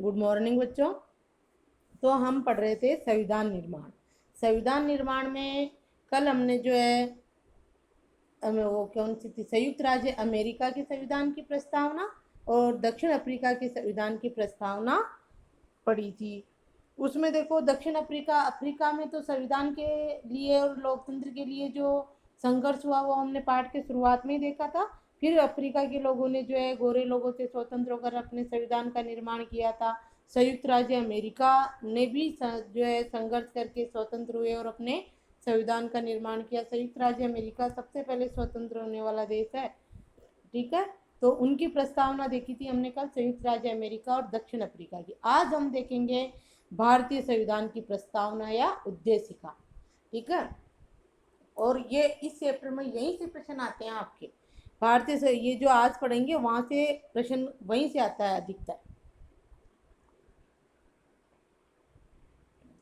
Good morning बच्चों। तो हम पढ़ रहे थे संविधान निर्माण। संविधान निर्माण में कल हमने जो है वो कौन सी थी, संयुक्त राज्य अमेरिका के संविधान की प्रस्तावना और दक्षिण अफ्रीका के संविधान की प्रस्तावना पढ़ी थी। उसमें देखो, दक्षिण अफ्रीका अफ्रीका में तो संविधान के लिए और लोकतंत्र के लिए जो संघर्ष हुआ वो हमने पाठ के शुरुआत में ही देखा था। फिर अफ्रीका के लोगों ने जो है गोरे लोगों से स्वतंत्र होकर अपने संविधान का निर्माण किया था। संयुक्त राज्य अमेरिका ने भी जो है संघर्ष करके स्वतंत्र हुए और अपने संविधान का निर्माण किया। संयुक्त राज्य अमेरिका सबसे पहले स्वतंत्र होने वाला देश है, ठीक है। तो उनकी प्रस्तावना देखी थी हमने कल, संयुक्त राज्य अमेरिका और दक्षिण अफ्रीका की। आज हम देखेंगे भारतीय संविधान की प्रस्तावना या उद्देशिका, ठीक है। और ये इस चैप्टर में यहीं से प्रश्न आते हैं आपके भारतीय से, ये जो आज पढ़ेंगे वहां से प्रश्न वहीं से आता है अधिकतर।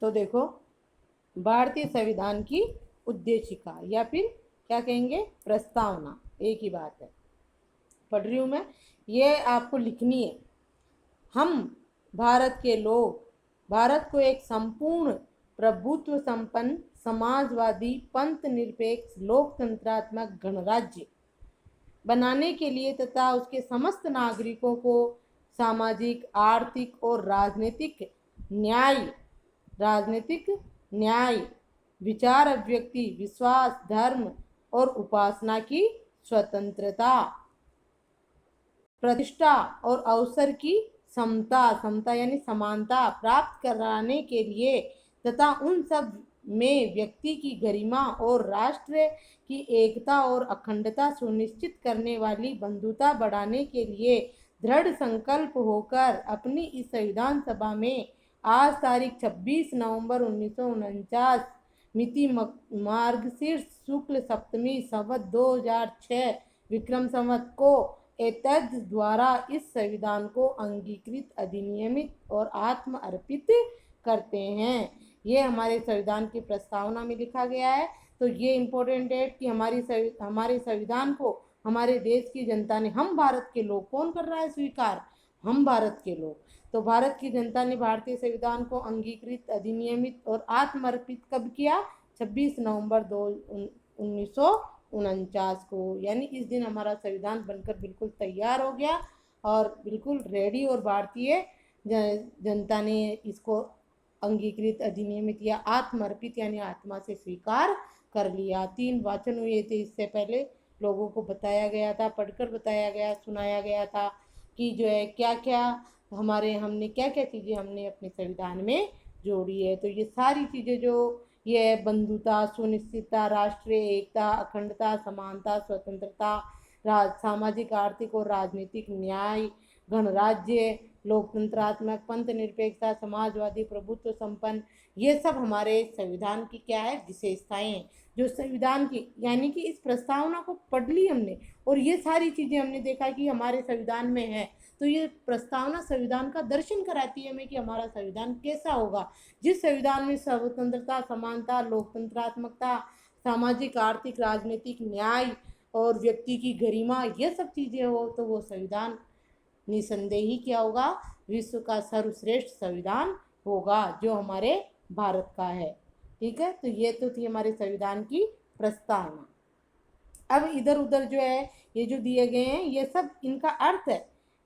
तो देखो, भारतीय संविधान की उद्देशिका या फिर क्या कहेंगे, प्रस्तावना, एक ही बात है। पढ़ रही हूं मैं, ये आपको लिखनी है। हम भारत के लोग भारत को एक संपूर्ण प्रभुत्व संपन्न समाजवादी पंथ निरपेक्ष लोकतंत्रात्मक गणराज्य बनाने के लिए तथा उसके समस्त नागरिकों को सामाजिक, आर्थिक और राजनीतिक न्याय, विचार अभिव्यक्ति, विश्वास, धर्म और उपासना की स्वतंत्रता, प्रतिष्ठा और अवसर की समता यानी समानता प्राप्त कराने के लिए तथा उन सब में व्यक्ति की गरिमा और राष्ट्र की एकता और अखंडता सुनिश्चित करने वाली बंधुता बढ़ाने के लिए दृढ़ संकल्प होकर अपनी इस संविधान सभा में आज तारीख 26 नवंबर 1949 मिति मार्गशीर्ष शुक्ल सप्तमी संवत 2006 विक्रम संवत को एतद द्वारा इस संविधान को अंगीकृत, अधिनियमित और आत्म अर्पित करते हैं। ये हमारे संविधान की प्रस्तावना में लिखा गया है। तो ये इम्पोर्टेंट है कि हमारे संविधान को हमारे देश की जनता ने, हम भारत के लोग, कौन कर रहा है स्वीकार, हम भारत के लोग। तो भारत की जनता ने भारतीय संविधान को अंगीकृत, अधिनियमित और आत्मर्पित कब किया? 26 नवंबर 1949 को। यानी इस दिन हमारा संविधान बनकर बिल्कुल तैयार हो गया और बिल्कुल रेडी, और भारतीय जनता ने इसको अंगीकृत, अधिनियमित या आत्मर्पित यानी आत्मा से स्वीकार कर लिया। 3 वाचन हुए थे इससे पहले, लोगों को बताया गया था, पढ़कर बताया गया, सुनाया गया था कि जो है क्या क्या हमने क्या क्या चीज़ें हमने अपने संविधान में जोड़ी है। तो ये सारी चीज़ें जो ये बंधुता, सुनिश्चितता, राष्ट्रीय एकता, अखंडता, समानता, स्वतंत्रता, सामाजिक, आर्थिक और राजनीतिक न्याय, गणराज्य, लोकतंत्रात्मक, पंथ निरपेक्षता, समाजवादी, प्रभुत्व संपन्न, ये सब हमारे संविधान की क्या है, विशेषताएं हैं। जो संविधान की यानी कि इस प्रस्तावना को पढ़ ली हमने और ये सारी चीज़ें हमने देखा कि हमारे संविधान में है। तो ये प्रस्तावना संविधान का दर्शन कराती है हमें कि हमारा संविधान कैसा होगा। जिस संविधान में स्वतंत्रता, समानता, लोकतंत्रात्मकता, सामाजिक, आर्थिक, राजनीतिक न्याय और व्यक्ति की गरिमा, ये सब चीज़ें हो तो वो संविधान निसंदेह ही क्या होगा, विश्व का सर्वश्रेष्ठ संविधान होगा जो हमारे भारत का है, ठीक है। तो ये तो थी हमारे संविधान की प्रस्तावना। अब इधर उधर जो है ये जो दिए गए हैं ये सब इनका अर्थ है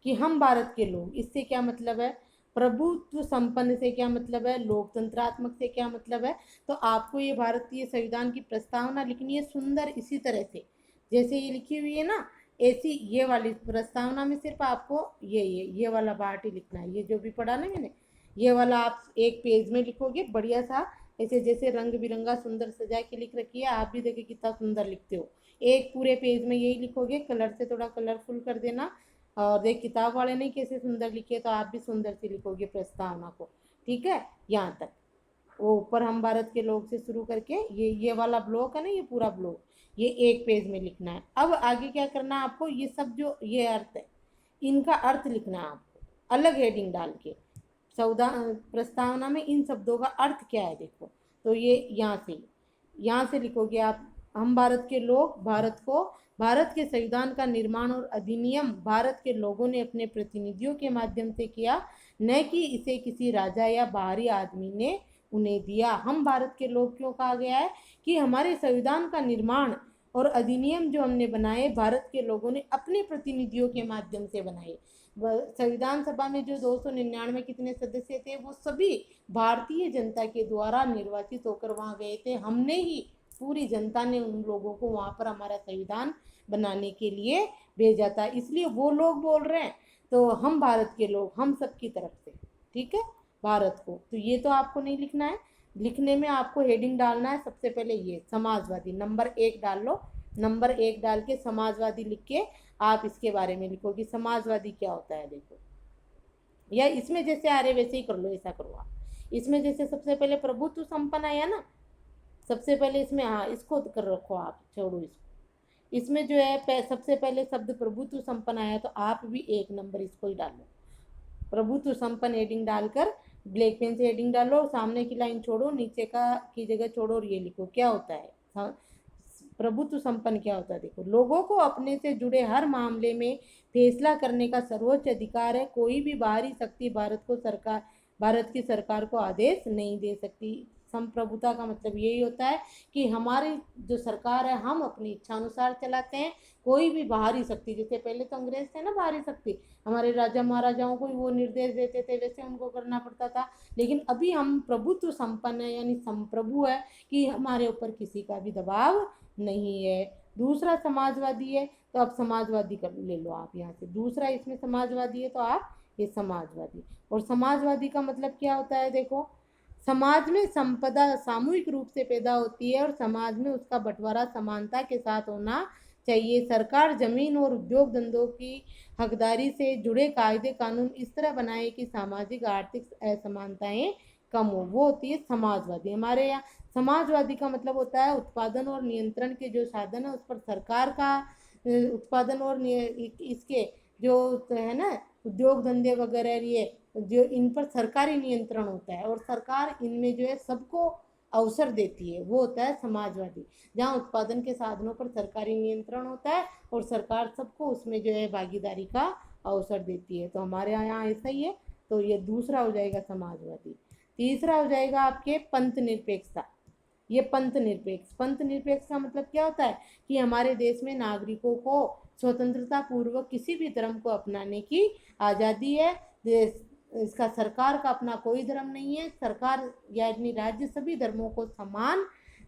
कि हम भारत के लोग, इससे क्या मतलब है, प्रभुत्व संपन्न से क्या मतलब है, लोकतंत्रात्मक से क्या मतलब है। तो आपको ये भारतीय संविधान की प्रस्तावना लिखनी है सुंदर इसी तरह से जैसे ये लिखी हुई है ना, ऐसी ये वाली प्रस्तावना में सिर्फ आपको ये वाला पार्ट ही लिखना है। ये जो भी पढ़ा ना मैंने, ये वाला आप एक पेज में लिखोगे बढ़िया सा, ऐसे जैसे रंग बिरंगा सुंदर सजा के लिख रखी है। आप भी देखिए कितना सुंदर लिखते हो। एक पूरे पेज में यही लिखोगे, कलर से थोड़ा कलरफुल कर देना। और देख, किताब वाले नहीं कैसे सुंदर लिखे, तो आप भी सुंदर से लिखोगे प्रस्तावना को, ठीक है। यहाँ तक वो ऊपर हम भारत के लोग से शुरू करके ये वाला ब्लॉक है ना, ये पूरा ब्लॉक ये एक पेज में लिखना है। अब आगे क्या करना है आपको, ये सब जो ये अर्थ है इनका अर्थ लिखना है आपको अलग हेडिंग डाल के। प्रस्तावना में इन शब्दों का अर्थ क्या है देखो। तो ये यहाँ से लिखोगे आप, हम भारत के लोग भारत को भारत के संविधान का निर्माण और अधिनियम भारत के लोगों ने अपने प्रतिनिधियों के माध्यम से किया, न कि इसे किसी राजा या बाहरी आदमी ने उन्हें दिया। हम भारत के लोग क्यों कहा गया है कि हमारे संविधान का निर्माण और अधिनियम जो हमने बनाए भारत के लोगों ने अपने प्रतिनिधियों के माध्यम से बनाए। संविधान सभा में जो 299 कितने सदस्य थे, वो सभी भारतीय जनता के द्वारा निर्वाचित होकर वहां गए थे। हमने ही, पूरी जनता ने उन लोगों को वहां पर हमारा संविधान बनाने के लिए भेजा था। इसलिए वो लोग बोल रहे हैं, तो हम भारत के लोग, हम सबकी तरफ से, ठीक है, भारत को। तो ये तो आपको नहीं लिखना है, लिखने में आपको हेडिंग डालना है सबसे पहले ये समाजवादी, नंबर 1 डाल लो। नंबर 1 डाल के समाजवादी लिख के आप इसके बारे में लिखो कि समाजवादी क्या होता है। देखो, या इसमें जैसे आ रहे वैसे ही कर लो, ऐसा करो आप। इसमें जैसे सबसे पहले प्रभुत्व संपन्न आया ना, सबसे पहले इसमें, हाँ, इसको कर रखो आप, छोड़ो इसको। इसमें जो है सबसे पहले शब्द प्रभुत्व संपन्न आया, तो आप भी 1 नंबर इसको ही डालो। प्रभुत्व संपन्न हेडिंग डालकर ब्लैक पेन से हेडिंग डालो, सामने की लाइन छोड़ो, नीचे का की जगह छोड़ो और ये लिखो क्या होता है। हाँ, प्रभुत्व संपन्न क्या होता है। देखो, लोगों को अपने से जुड़े हर मामले में फैसला करने का सर्वोच्च अधिकार है। कोई भी बाहरी शक्ति भारत की सरकार को आदेश नहीं दे सकती। संप्रभुता का मतलब यही होता है कि हमारी जो सरकार है हम अपनी इच्छा अनुसार चलाते हैं। कोई भी बाहरी शक्ति, जैसे पहले तो अंग्रेज थे ना बाहरी शक्ति, हमारे राजा महाराजाओं को वो निर्देश देते थे, वैसे उनको करना पड़ता था। लेकिन अभी हम प्रभुत्व संपन्न है, यानी संप्रभु है, कि हमारे ऊपर किसी का भी दबाव नहीं है। दूसरा समाजवादी है, तो अब समाजवादी कर ले लो आप यहाँ से। दूसरा इसमें समाजवादी है, तो आप ये समाजवादी। और समाजवादी का मतलब क्या होता है। देखो, समाज में संपदा सामूहिक रूप से पैदा होती है और समाज में उसका बंटवारा समानता के साथ होना चाहिए। सरकार जमीन और उद्योग धंधों की हकदारी से जुड़े कायदे कानून इस तरह बनाए कि सामाजिक आर्थिक असमानताएं कम हो, वो होती है समाजवादी। हमारे यहाँ समाजवादी का मतलब होता है उत्पादन और नियंत्रण के जो साधन है उस पर सरकार का उत्पादन और इसके जो है ना उद्योग धंधे वगैरह, ये जो इन पर सरकारी नियंत्रण होता है और सरकार इनमें जो है सबको अवसर देती है, वो होता है समाजवादी। जहाँ उत्पादन के साधनों पर सरकारी नियंत्रण होता है और सरकार सबको उसमें जो है भागीदारी का अवसर देती है। तो हमारे यहाँ ऐसा ही है। तो ये दूसरा हो जाएगा समाजवादी। तीसरा हो जाएगा आपके पंथ निरपेक्षता। ये पंथ निरपेक्ष का मतलब क्या होता है कि हमारे देश में नागरिकों को स्वतंत्रता पूर्वक किसी भी धर्म को अपनाने की आज़ादी है। इसका सरकार का अपना कोई धर्म नहीं है। सरकार यानी राज्य सभी धर्मों को समान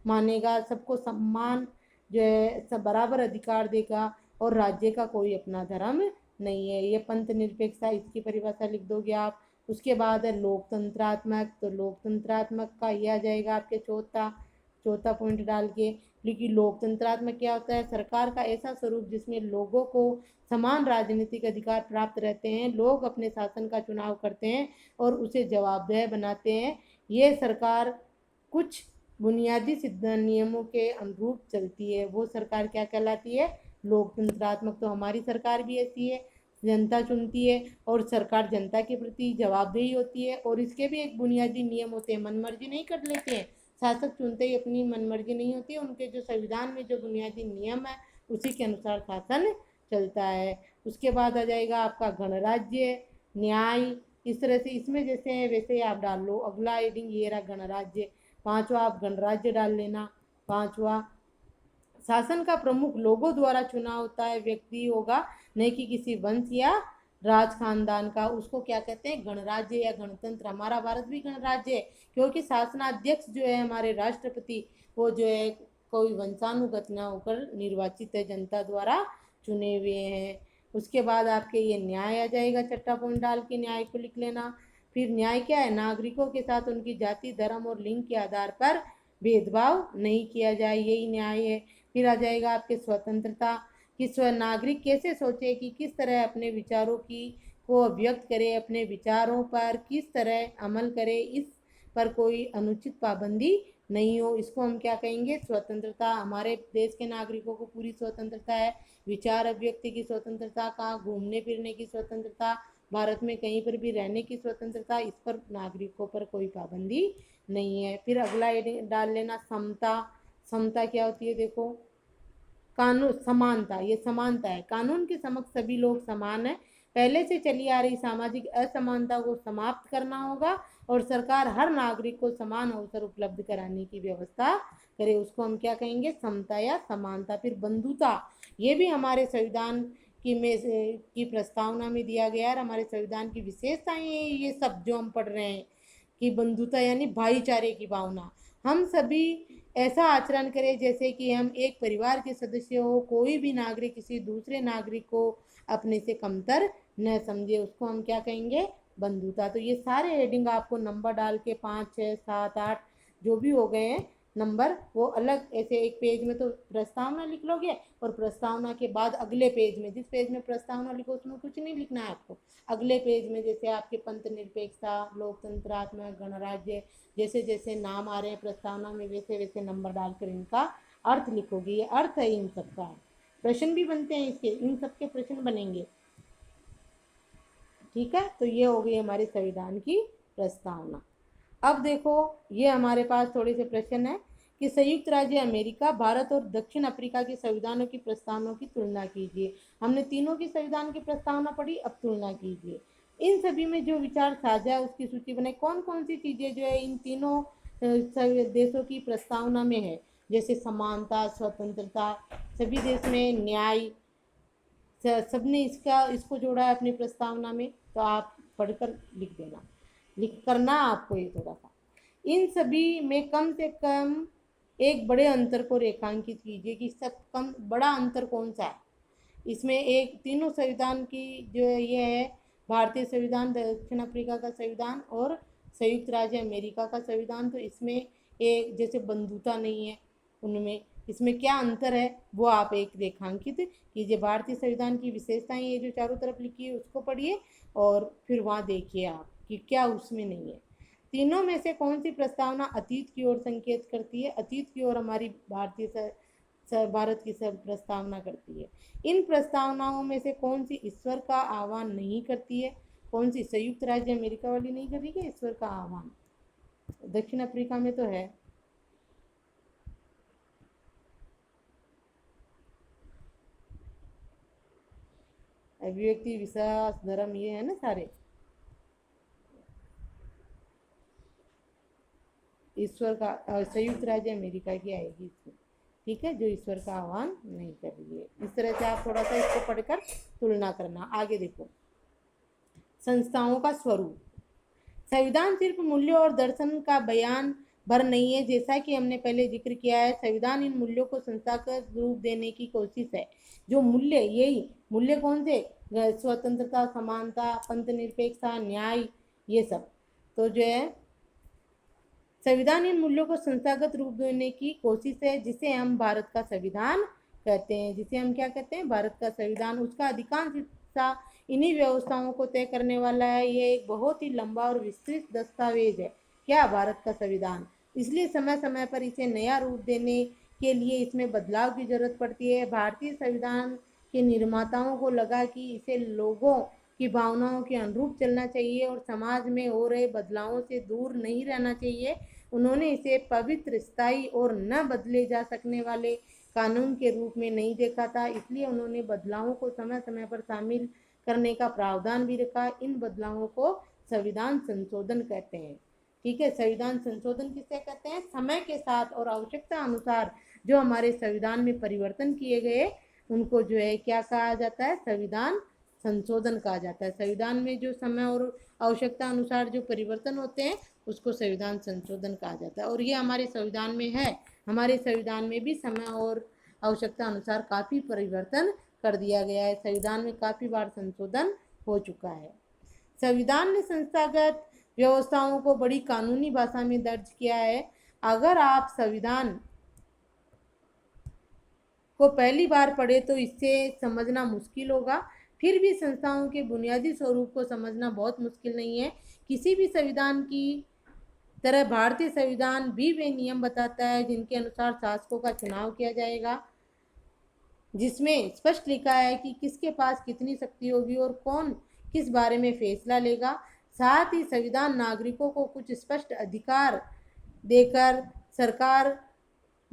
मानेगा, सबको सम्मान जो है सब बराबर अधिकार देगा और राज्य का कोई अपना धर्म नहीं है। ये पंथ निरपेक्षता, इसकी परिभाषा लिख दोगे आप। उसके बाद है लोकतंत्रात्मक, तो लोकतंत्रात्मक का ये आ जाएगा आपके चौथा पॉइंट डाल के। क्योंकि लोकतंत्रात्मक क्या होता है, सरकार का ऐसा स्वरूप जिसमें लोगों को समान राजनीतिक अधिकार प्राप्त रहते हैं, लोग अपने शासन का चुनाव करते हैं और उसे जवाबदेह बनाते हैं। ये सरकार कुछ बुनियादी सिद्धांत नियमों के अनुरूप चलती है, वो सरकार क्या कहलाती है, लोकतंत्रात्मक। तो हमारी सरकार भी ऐसी है, जनता चुनती है और सरकार जनता के प्रति जवाबदेही होती है। और इसके भी एक बुनियादी नियम होते हैं, मनमर्जी नहीं कर लेते हैं शासक, चुनते ही अपनी मनमर्जी नहीं होती है। उनके जो संविधान में जो बुनियादी नियम है उसी के अनुसार शासन चलता है। उसके बाद आ जाएगा आपका गणराज्य, न्याय। इस तरह से इसमें जैसे है वैसे ही आप डाल लो। अगला हेडिंग ये रहा गणराज्य। पांचवा आप गणराज्य डाल लेना। पांचवा, शासन का प्रमुख लोगों द्वारा चुना होता है व्यक्ति होगा, नहीं कि किसी वंश या राज खानदान का। उसको क्या कहते हैं, गणराज्य या गणतंत्र। हमारा भारत भी गणराज्य है क्योंकि शासनाध्यक्ष जो है हमारे राष्ट्रपति, वो जो है कोई वंशानुगत न होकर निर्वाचित है, जनता द्वारा चुने हुए हैं। उसके बाद आपके ये न्याय आ जाएगा, छठा पॉइंट डाल के न्याय को लिख लेना। फिर न्याय क्या है, नागरिकों के साथ उनकी जाति, धर्म और लिंग के आधार पर भेदभाव नहीं किया जाए, यही न्याय है। फिर आ जाएगा आपके स्वतंत्रता, कि स्व नागरिक कैसे सोचे कि किस तरह अपने विचारों को व्यक्त करे, अपने विचारों पर किस तरह अमल करे, इस पर कोई अनुचित पाबंदी नहीं हो। इसको हम क्या कहेंगे, स्वतंत्रता। हमारे देश के नागरिकों को पूरी स्वतंत्रता है, विचार अभिव्यक्ति की स्वतंत्रता का, घूमने फिरने की स्वतंत्रता, भारत में कहीं पर भी रहने की स्वतंत्रता, इस पर नागरिकों पर कोई पाबंदी नहीं है। फिर अगला डाल लेना समता। समता क्या होती है, देखो कानून समानता, ये समानता है, कानून के समक्ष सभी लोग समान हैं। पहले से चली आ रही सामाजिक असमानता को समाप्त करना होगा और सरकार हर नागरिक को समान अवसर उपलब्ध कराने की व्यवस्था करे, उसको हम क्या कहेंगे, समता या समानता। फिर बंधुता, ये भी हमारे संविधान की प्रस्तावना में दिया गया है। हमारे संविधान की विशेषताएं ये सब जो हम पढ़ रहे हैं कि बंधुता यानी भाईचारे की भावना, हम सभी ऐसा आचरण करें जैसे कि हम एक परिवार के सदस्य हो, कोई भी नागरिक किसी दूसरे नागरिक को अपने से कमतर न समझे, उसको हम क्या कहेंगे, बंधुता। तो ये सारे हेडिंग आपको नंबर डाल के 5, 6, 7, 8 जो भी हो गए हैं नंबर, वो अलग ऐसे एक पेज में तो प्रस्तावना लिख लोगे और प्रस्तावना के बाद अगले पेज में, जिस पेज में प्रस्तावना लिखो उसमें कुछ नहीं लिखना है आपको, अगले पेज में जैसे आपके पंथ निरपेक्षता, लोकतंत्रात्मक, गणराज्य, जैसे जैसे नाम आ रहे हैं प्रस्तावना में वैसे वैसे नंबर डालकर इनका अर्थ लिखोगे। ये अर्थ है इन सबका, प्रश्न भी बनते हैं इसके, इन सबके प्रश्न बनेंगे। ठीक है, तो ये हो गई हमारे संविधान की प्रस्तावना। अब देखो ये हमारे पास थोड़े से प्रश्न है कि संयुक्त राज्य अमेरिका, भारत और दक्षिण अफ्रीका के संविधानों की प्रस्तावनाओं की तुलना कीजिए। हमने तीनों की संविधान की प्रस्तावना पढ़ी, अब तुलना कीजिए। इन सभी में जो विचार साझा है उसकी सूची बनाए। कौन कौन सी चीजें जो है इन तीनों देशों की प्रस्तावना में है, जैसे समानता, स्वतंत्रता, सभी देश में न्याय, सबने इसको जोड़ा है अपनी प्रस्तावना में। तो आप पढ़कर लिख देना, लिख करना आपको ये थोड़ा सा। इन सभी में कम से कम एक बड़े अंतर को रेखांकित कीजिए कि सब कम बड़ा अंतर कौन सा है इसमें। एक तीनों संविधान की जो है ये है, भारतीय संविधान, दक्षिण अफ्रीका का संविधान और संयुक्त राज्य अमेरिका का संविधान। तो इसमें एक जैसे बंधुता नहीं है उनमें, इसमें क्या अंतर है वो आप एक रेखांकित कीजिए। भारतीय संविधान की विशेषताएं ये जो चारों तरफ लिखी है उसको पढ़िए और फिर वहाँ देखिए आप कि क्या उसमें नहीं है। तीनों में से कौन सी प्रस्तावना अतीत की ओर संकेत करती है? अतीत की ओर हमारी भारत की सब प्रस्तावना करती है। इन प्रस्तावनाओं में से कौन सी ईश्वर का आह्वान नहीं करती है? कौन सी? संयुक्त राज्य अमेरिका वाली नहीं कर रही है ईश्वर का आह्वान, दक्षिण अफ्रीका में तो है। अभिव्यक्ति, विश्वास, धर्म, ये है ना सारे, ईश्वर का संयुक्त राज्य अमेरिका की आएगी इसमें। ठीक है, जो ईश्वर का आह्वान नहीं कर रही है। इस तरह से आप थोड़ा सा इसको पढ़कर तुलना करना। आगे देखो, संस्थाओं का स्वरूप। संविधान सिर्फ मूल्यों और दर्शन का बयान भर नहीं है, जैसा कि हमने पहले जिक्र किया है। संविधान इन मूल्यों को संस्थागत रूप देने की कोशिश है। जो मूल्य, यही मूल्य कौन से? स्वतंत्रता, समानता, पंथ निरपेक्षता, न्याय, ये सब। तो जो है संविधान इन मूल्यों को संस्थागत रूप देने की कोशिश है, जिसे हम भारत का संविधान कहते हैं। जिसे हम क्या कहते हैं? भारत का संविधान। उसका अधिकांश हिस्सा इन्हीं व्यवस्थाओं को तय करने वाला है। ये एक बहुत ही लंबा और विस्तृत दस्तावेज है, क्या? भारत का संविधान। इसलिए समय समय पर इसे नया रूप देने के लिए इसमें बदलाव की जरूरत पड़ती है। भारतीय संविधान के निर्माताओं को लगा कि इसे लोगों की भावनाओं के अनुरूप चलना चाहिए और समाज में हो रहे बदलावों से दूर नहीं रहना चाहिए। उन्होंने इसे पवित्र, स्थायी और न बदले जा सकने वाले कानून के रूप में नहीं देखा था। इसलिए उन्होंने बदलावों को समय समय पर शामिल करने का प्रावधान भी रखा। इन बदलावों को संविधान संशोधन कहते हैं। ठीक है, संविधान संशोधन किसे कहते हैं? समय के साथ और आवश्यकता अनुसार जो हमारे संविधान में परिवर्तन किए गए उनको जो है क्या कहा जाता है? संविधान संशोधन कहा जाता है। संविधान में जो समय और आवश्यकता अनुसार जो परिवर्तन होते हैं उसको संविधान संशोधन कहा जाता है। और ये हमारे संविधान में है। हमारे संविधान में भी समय और आवश्यकता अनुसार काफ़ी परिवर्तन कर दिया गया है। संविधान में काफ़ी बार संशोधन हो चुका है। संविधान ने संस्थागत व्यवस्थाओं को बड़ी कानूनी भाषा में दर्ज किया है। अगर आप संविधान को पहली बार पढ़े तो इससे समझना मुश्किल होगा। फिर भी संस्थाओं के बुनियादी स्वरूप को समझना बहुत मुश्किल नहीं है। किसी भी संविधान की तरह भारतीय संविधान भी वे नियम बताता है जिनके अनुसार शासकों का चुनाव किया जाएगा, जिसमें स्पष्ट लिखा है कि किसके पास कितनी शक्ति होगी और कौन किस बारे में फैसला लेगा। साथ ही संविधान नागरिकों को कुछ स्पष्ट अधिकार देकर सरकार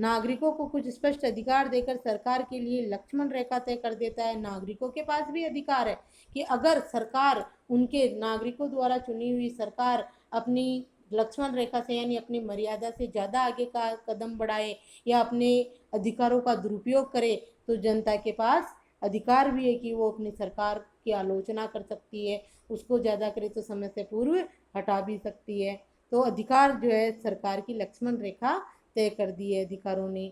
नागरिकों को कुछ स्पष्ट अधिकार देकर सरकार के लिए लक्ष्मण रेखा तय कर देता है। नागरिकों के पास भी अधिकार है कि अगर सरकार, उनके नागरिकों द्वारा चुनी हुई सरकार अपनी लक्ष्मण रेखा से यानी अपनी मर्यादा से ज़्यादा आगे का कदम बढ़ाए या अपने अधिकारों का दुरुपयोग करे, तो जनता के पास अधिकार भी है कि वो अपनी सरकार की आलोचना कर सकती है, उसको ज़्यादा करे तो समय से पूर्व हटा भी सकती है। तो अधिकार जो है सरकार की लक्ष्मण रेखा तय कर दी है, अधिकारों ने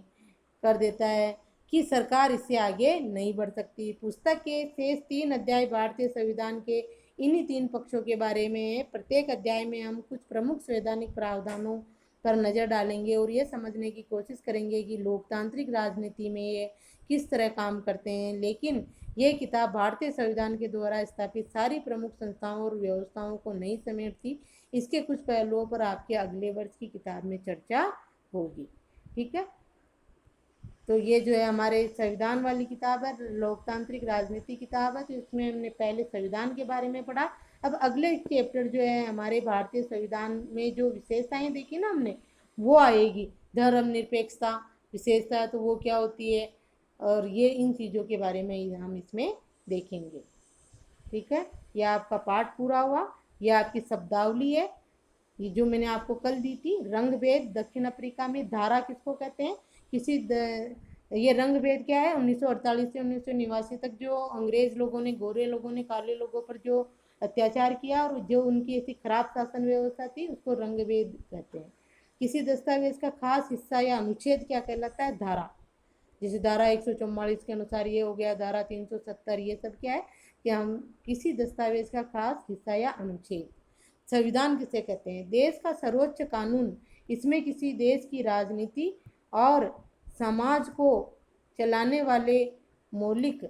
कर देता है कि सरकार इससे आगे नहीं बढ़ सकती। पुस्तक के शेष 3 अध्याय भारतीय संविधान के इन्हीं 3 पक्षों के बारे में है। प्रत्येक अध्याय में हम कुछ प्रमुख संवैधानिक प्रावधानों पर नज़र डालेंगे और ये समझने की कोशिश करेंगे कि लोकतांत्रिक राजनीति में ये किस तरह काम करते हैं। लेकिन ये किताब भारतीय संविधान के द्वारा स्थापित सारी प्रमुख संस्थाओं और व्यवस्थाओं को नहीं समेटती। इसके कुछ पहलुओं पर आपके अगले वर्ष की किताब में चर्चा होगी। ठीक है, तो ये जो है हमारे संविधान वाली किताब है, लोकतांत्रिक राजनीति किताब है। तो इसमें हमने पहले संविधान के बारे में पढ़ा। अब अगले चैप्टर जो है हमारे भारतीय संविधान में जो विशेषताएं देखी ना हमने, वो आएगी। धर्मनिरपेक्षता विशेषता, तो वो क्या होती है, और ये इन चीज़ों के बारे में हम इसमें देखेंगे। ठीक है, यह आपका पाठ पूरा हुआ। यह आपकी शब्दावली है, ये जो मैंने आपको कल दी थी। रंग भेद दक्षिण अफ्रीका में धारा किसको कहते हैं, ये रंग भेद क्या है, 1948 से 1989 तक जो अंग्रेज लोगों ने, गोरे लोगों ने काले लोगों पर जो अत्याचार किया और जो उनकी ऐसी खराब शासन व्यवस्था थी, उसको रंग भेद कहते हैं। किसी दस्तावेज का खास हिस्सा या अनुच्छेद क्या कहलाता है, धारा। जैसे धारा 144 के अनुसार ये हो गया, धारा 370, ये सब क्या है कि हम किसी दस्तावेज का खास हिस्सा या अनुच्छेद। संविधान किसे कहते हैं, देश का सर्वोच्च कानून। इसमें किसी देश की राजनीति और समाज को चलाने वाले मौलिक,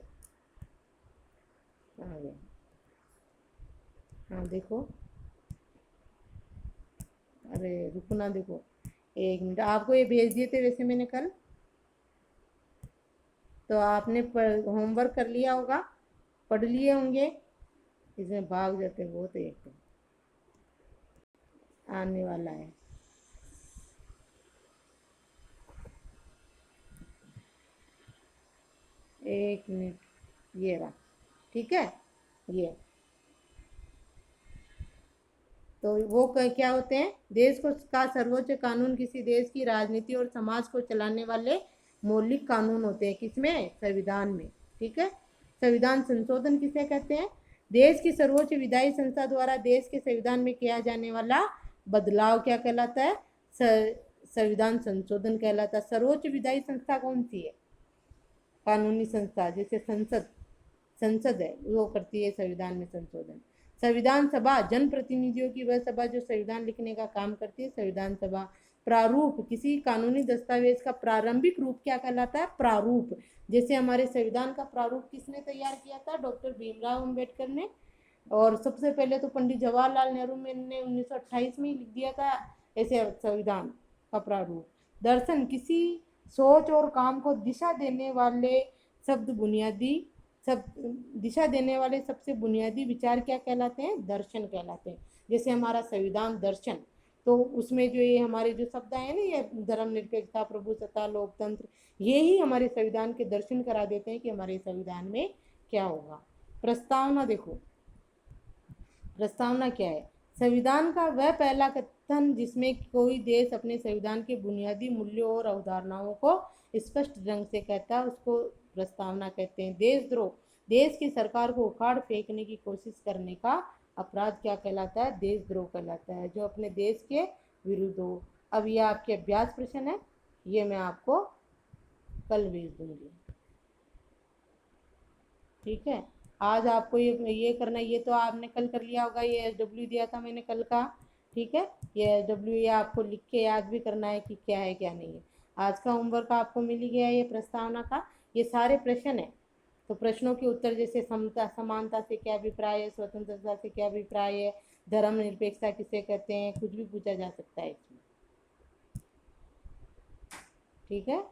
हाँ देखो, अरे रुकना, देखो 1 मिनट, आपको ये भेज दिए थे वैसे मैंने कल, तो आपने होमवर्क कर लिया होगा, पढ़ लिए होंगे। इसमें भाग जाते बहुत, एक तो आने वाला है। एक मिनट, ये रहा। ठीक है, ये तो वो क्या होते हैं, देश को का सर्वोच्च कानून किसी देश की राजनीति और समाज को चलाने वाले मौलिक कानून होते हैं, किसमें, संविधान में। ठीक है, संविधान संशोधन किसे कहते हैं, देश की सर्वोच्च विधायी संस्था द्वारा देश के संविधान में किया जाने वाला बदलाव क्या कहलाता है, संविधान संशोधन कहलाता है। सर्वोच्च विधायी संस्था कौन सी है, कानूनी संस्था, जैसे संसद है, वो करती है संविधान में संशोधन। संविधान सभा जनप्रतिनिधियों की वह सभा जो संविधान लिखने का काम करती है, संविधान सभा। प्रारूप, किसी कानूनी दस्तावेज का प्रारंभिक रूप क्या कहलाता है, प्रारूप। जैसे हमारे संविधान का प्रारूप किसने तैयार किया था, डॉक्टर भीमराव अंबेडकर ने। और सबसे पहले तो पंडित जवाहरलाल नेहरू ने 1928 में ही लिख दिया था ऐसे संविधान का प्रारूप। दर्शन, किसी सोच और काम को दिशा देने वाले दिशा देने वाले सबसे बुनियादी विचार क्या कहलाते हैं, दर्शन कहलाते हैं। जैसे हमारा संविधान दर्शन, तो उसमें जो ये हमारे जो शब्द आए ना, ये धर्मनिरपेक्षता, प्रभुसत्ता, लोकतंत्र, ये ही हमारे संविधान के दर्शन करा देते हैं कि हमारे संविधान में क्या होगा। प्रस्तावना, देखो प्रस्तावना क्या है, संविधान का वह पहला कथन जिसमें कोई देश अपने संविधान के बुनियादी मूल्यों और अवधारणाओं को स्पष्ट ढंग से कहता है, उसको प्रस्तावना कहते हैं। देशद्रोह, देश की सरकार को उखाड़ फेंकने की कोशिश करने का अपराध क्या कहलाता है, देशद्रोह कहलाता है, जो अपने देश के विरुद्ध हो। अब यह आपके अभ्यास प्रश्न है, ये मैं आपको कल भेज दूंगी। ठीक है, आज आपको ये करना, ये तो आपने कल कर लिया होगा, ये एसडब्ल्यू दिया था मैंने कल का। ठीक है, ये एसडब्ल्यू ये आपको लिख के याद भी करना है कि क्या है क्या नहीं है। आज का होमवर्क आपको मिल ही गया है, ये प्रस्तावना का, ये सारे प्रश्न है। तो प्रश्नों के उत्तर जैसे समता, समानता से क्या अभिप्राय है, स्वतंत्रता से क्या अभिप्राय है, धर्मनिरपेक्षता किसे कहते हैं, कुछ भी पूछा जा सकता है इसमें। ठीक है।